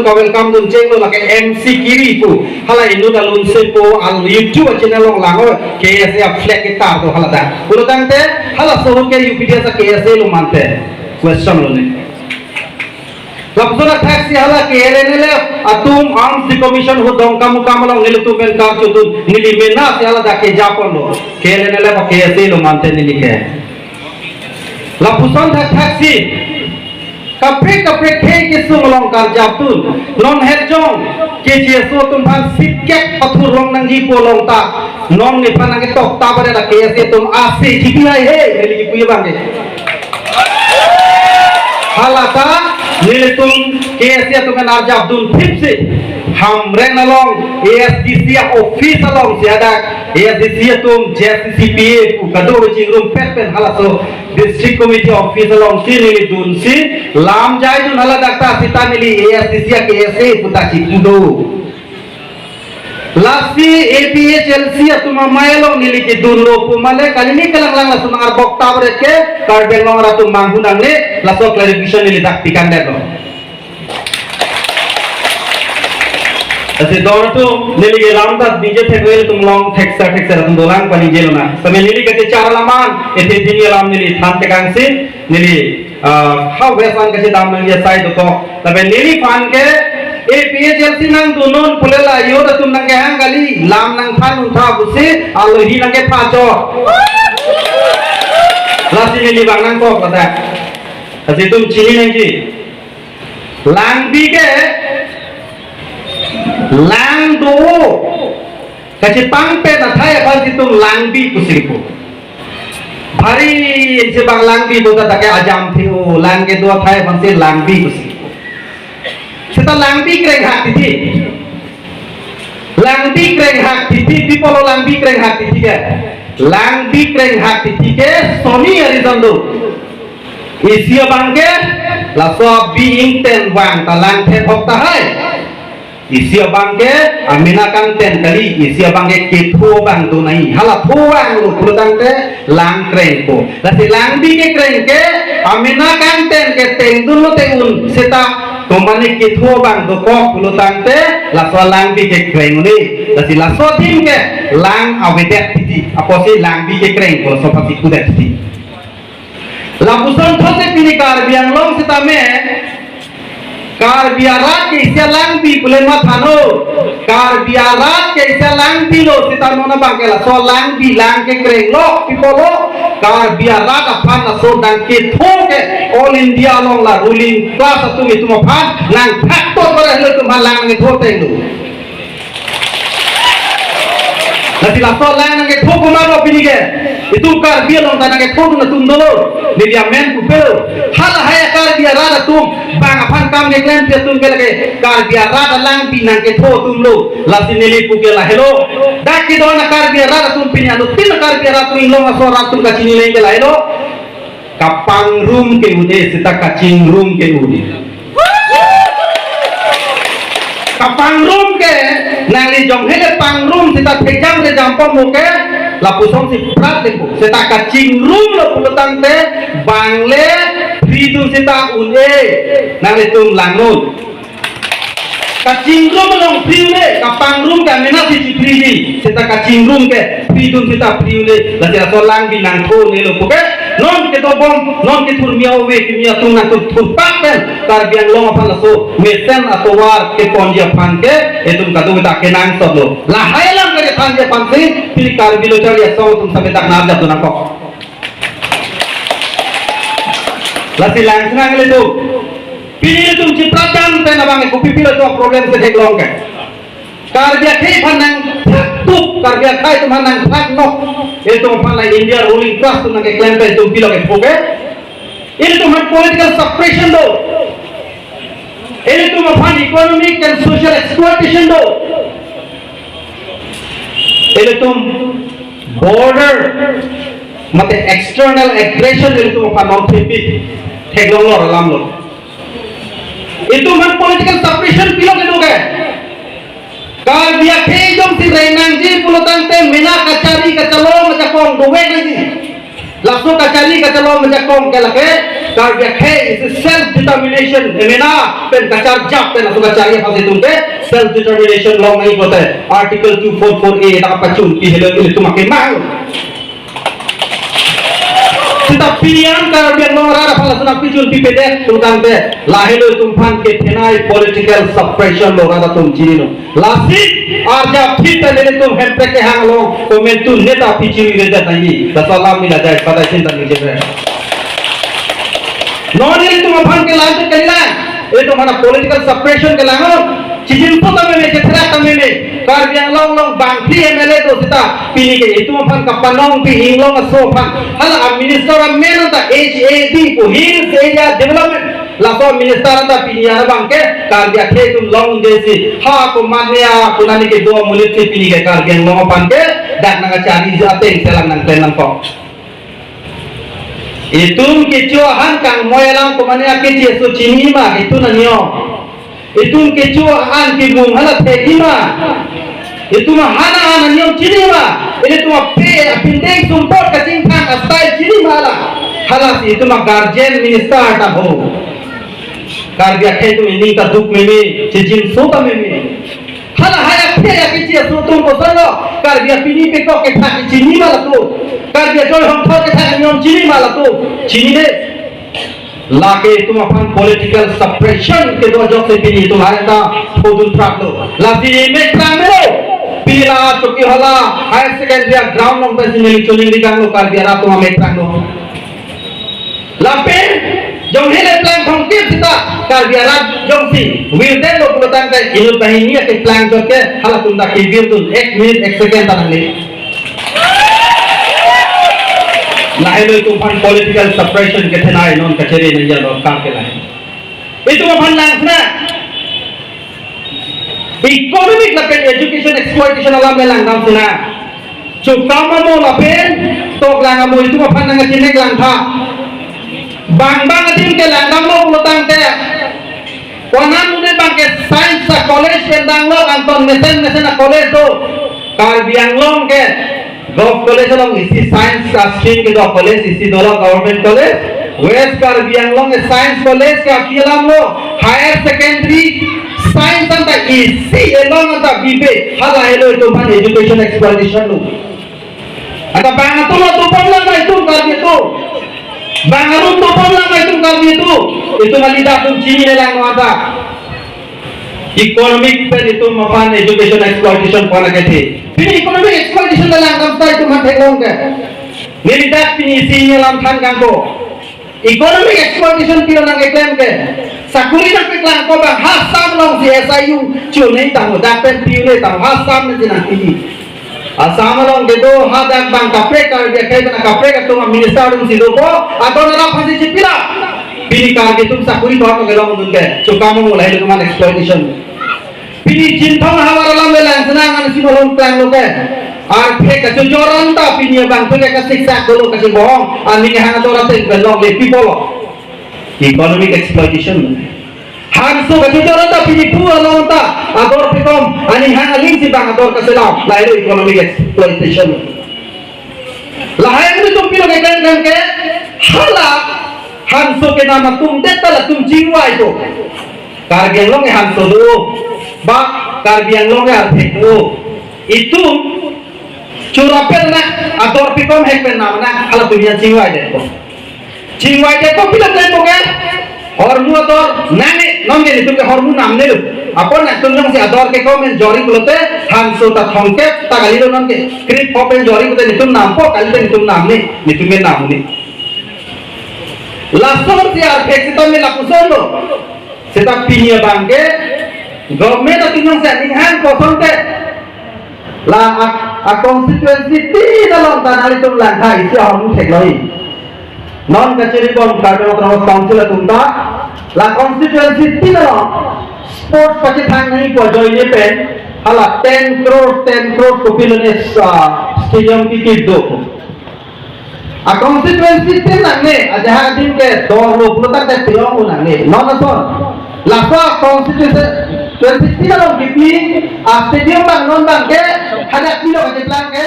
dun ka welcome dun cheng lo la ke MC kiri pu hala indu da lun se po al YouTube channel long lango KSA flag ke tar to hala da pulo tang te hala so ke UPDS KSA lo mante question lo ne Lapsona taxi hala ke LNL atum arms decommission ho dong kamu kamalong nili tu ben kar chutun nili mena se hala da ke Japan lo ke LNL ba KSA lo mante nili ke Lapsona taxi kapre ke kisung long kar jatun non herjong ke jeso tum ban sitkek pathur long nang ji polong ta non ni pan nang tok ta bare da KSA tum ase jibiai he nili ki puye bange halata Nilitum KSA tu kan Arja Abdul Fipsi Hamren along ASDC office along siadak ASDC tum JCCPA kado wajing room pen halaso district committee office along si nilidun si lam jai dun hala dakta sita nili ASDC KSA puta cipudo Lasi APHLC atuma maelo nili ke dunlo pumale kali ni kalang lang lasu mangar bokta bereke karbeng long ratu manghunang ne laso clarification nili daktikan dero Asi dor tu nili ke lamda DJ thekwe tum long theksa tum dolang pani jelo na same nili ke cara laman ete dini lam nili than tekang si nili how wesan ke dam nang ye sai to tabe nili fan ke APHLC nang dunon pulela yoda tum nang hang gali lam nang phan untha busi alohi nang ke phacho lasi ni bang nang ko kata asi tum chini nang ji lang bi ke lang do kachi pang pe na thai apal si tum lang bi kusiku bhari se bang lang bi do ta ke ajam thiu lang ke do thai ban se lang bi kusiku Kita langbi kreng hak titi, langbi kreng hak titi, di polo langbi kreng hak titi ke, langbi kreng hak titi ke, Sony Arizando, Asia bangke, laso being ten bang, talang ten hok tahai, Asia bangke, amina kan ten kali, Asia bangke ketu bang tu nahi, hala tu bang lu pulutan te, lang kreng ko, lasi langbi ke kreng ke, amina kan ten ke ten dulu tengun seta Komani kitho bang doko pulutan te laso lang bi ke kreng ni lasi laso tim ke lang awedet titi apo si lang bi ke kreng ko so pati kudet titi lapusan those pini kar biang long sitame kar biara ke sia lang bi pule ma thano kar biara ke sia lang bi lo sitamo na bang ke laso lang bi lang ke kreng lo pipolo kar biara ka phan laso dang ke thoke All India long la ruling class atu itu maphan nang thakto bare helo tu malang nge thote lu Nasi laso lang nge thoku maro pinige itu kar biya long tanang nge thoku na tundolo ni dia men ku pel hala haya kar biya rada tum bang aphan kam nge klem pe tum ke lage kar biya rada lang pinang ke tho tum lu lasi nili ku ke la helo dak ki dona kar biya rada tum pinya lu tin kar biya rada tum long aso ratum ka chini leng ke la helo kapang room ke ude sita kacing room ke ude kapang room ke nali jong hele pang room sita pejam de jampom muke lapusong si prat de sita kacing room lo pulutang te bangle fridum sita ude nali tum langun kacing room long friule kapang room ke mena si fridi sita kacing room ke fridum sita friule la sita solang binang tho ne lo puke non ke dobom non ke tur miao we ke mia tung na tur papen tar biang long apal so mesen atau war ke ponja pan ke etum kadu ta ke nang so lo la hailam ke pan je pan se pili kar bilo chali so tum sabe tak nar jatu na ko la si lang nang le tu pili tum cipratan te na bang ko pipilo to problem se dek long ke kar dia ke panang tup kar dia kai tu manang thak no itu mana India ruling class tu nak klaim pe tu bilo ke poke ini tu man political suppression do ini tu man economic and social exploitation do ini tu border mate external aggression ini tu man non pipi theglong lo lam lo itu man political suppression bilo ke do ke kar dia kejong si renang ji pulutan te mena kacari kacalo macakong duwe ji langsung kacari kacalo macakong ke lake karya ke is self determination emena pen kacar jak pen asuka cari apa itu ke self determination long nahi hote article 244A tak pacun pi hello itu makin mahal kita pilihan karya nora apa sudah picun pi pede tukan te lahelo tumpan ke thenai political suppression lora tum chino lasi arja phita lele tum hempe ke hanglo komen tu neta pichi reda tahi dasalam mila jai pada cinta ni jere non ini तुम अपन के लाभ के लिए ये तुम्हारा political suppression के लाभ चीज़ तो तमें में कितना तमें में कर दिया लोग बांकी एमएलए तो सीता पीने के ये तुम अपन कपनों भी हिंगलों का सोफा हल अब मिनिस्टर अब में ना था HAD को हिल्स एरिया डेवलपमेंट लातो मिनिस्टर अंदर पीने यार बांके कर दिया थे तुम लोग जैसे हाँ को मानने आ पुराने के दो मुल्क से पीने के कर दिया लोग अपन के डाकना का चारी जाते हैं सेलंग नंग को Itum kecuahan kang moelang kumania kecil so cinima itu nanyo. Itum kecuahan kibung halat tekima. Itu mah hana nanyo cinima. Ini tu mah pindeng sumpot kacing kang style cinima lah. Halas itu mah guardian minister tahu. Karya itu ini kaduk mimi cicin suka mimi. Hala haya pia kecil so tum kosalo. Karya pini pekok ketak cinima lah tu. Karya joy हम थोक के था नियम चीनी माला तो चीनी ने लाके तुम अपन पॉलिटिकल सप्रेशन के दो जॉब से पीनी तुम्हारे ता फोटोन ट्रैक लो लाती में ट्रैक में लो पीला चुकी होला हायर सेकेंडरी ग्राउंड नंग पे सिंगली चोलिंग दिखांग लो कर दिया रात तुम में ट्रैक लो लापे जो hele plan konkret kita कर दिया रात जो सी वीरदेव लोग बोलता है इन्हों बहिनी के plan जो के हाला तुम ता की वीर तुम 1 मिनट 1 सेकंड तक ले lahir itu pan political suppression ke thenai non kachere ne jalo kam ke lahir itu pan langsna economic lapen education exploitation alam me langgam sina chukama mo lapen tok langam mo itu pan nang chinek langtha bang adim ke langgam mo ulutang te konan mune bang ke science college pendang lo anton mesen college to kar biang long ke Gov College along isi Science stream के Gov College isi दोनों Government College West Karbi Anglong Science College के अभी अलग लो Higher Secondary Science अंता isi along अंता बीबे हल आये लो itu pan education exploitation लो आता bangun तो पढ़ना ना itu करबी तो bangun तो पढ़ना ना itu करबी तो itu माली dah तुम चीनी ले लांग आता economic पे itu mapan education exploitation पढ़ना के थे Pini economic exploitation dalam kampai itu mati longga. Niridak pini sini dalam tan kampo. Economic exploitation pino nang eklem ke. Sakuri nak eklam ko bang hasam long si SIU cune tahu dapat pini tahu hasam nanti nanti. Asam long gitu hadak bang kapre kalau dia kaya bang kapre kalau tu minister dum si dopo atau nara pasti cipira. Pini kalau gitu sakuri tu apa gelong dungke. Cukamu mulai dengan exploitation. Pini cinta hawar alam belang senang an si nolong plan lo ke ar phe ka joran ta pini bang phe ka siksa dolo ka bohong ani ke hang joran te belong le people economic exploitation hang so ka joran ta pini pu along ta ador pikom ani hang aling si bang ador ka selam lairo economic exploitation lahai ni tum pilo ke kan ke hala hang so ke nama tum detala tum jingwa itu kargen lo ke hang so do bak karbiang longa itu itu curapel nak atau pikom hekpen namanya kalau punya cingwai deh kok pilih deh kok kan hormu atau nane nongge itu ke hormu namne lu apa nak tunjung si atau ke komen jori kulote hanso ta thongke ta kali lo nongge krip komen jori kulote itu nampo kali itu namne itu me namne lasor si arpek itu me lapuson lo seta pinya bangke Government atau yang settingan kosong teh, lah a constituency dalam tanah itu langkah isi orang sekloi, non keciri pun kalau terus council itu tak, lah constituency dalam sport pakai thang ni pojok ini pen, halah 10 crore kopilnya stadium tiket do. A constituency nangne, aja hadim ke 20 tak teh tiang nangne, non asal, lah constituency Constitusi dalam kipi, stadium bang non bang ke, ada kilo ke plan ke,